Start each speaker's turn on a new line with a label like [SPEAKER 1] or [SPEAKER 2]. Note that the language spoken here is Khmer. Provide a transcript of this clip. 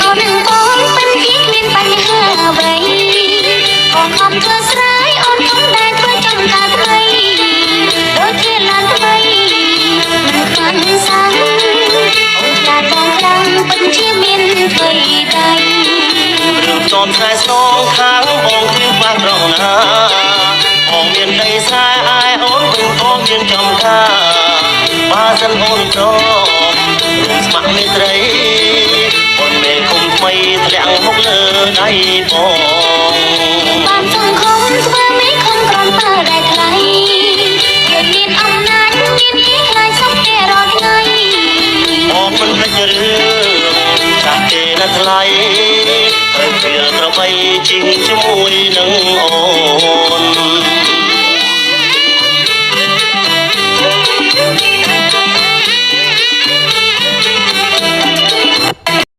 [SPEAKER 1] អូនបងមិនជាមានបញ្ហាអ្វីអូនខំធ្វើស្រែអូនខំដែលធ្វើចំការថ្មីដូចជាឡានថ្មីមិនខ្លាំងសាំងអូនខ្លាចបងខ្លាំងពិតជាមានអ្វីដែររឿងចនខ្សែស្នងខាងបងគ្មានបាក់ប្រងណាបងមានដីស្រែអាយអូនវិញបងមានចំការបើសិនអូនព្រមរួមស្ម័គ្រមេត្រីអូនមេគុំថ្មីធ្លាក់មកលើដៃបងបានសង្ឃុំធ្វើមេគុំក្រំតើដែលថ្លៃយើងមានអំណាចមានគេខ្លាចសុខតែរាល់ថ្ងៃបងមិនភ្លេចរឿងចាស់គេណាថ្លៃត្រូវជាក្របីជីងជាមួយនឹងអូ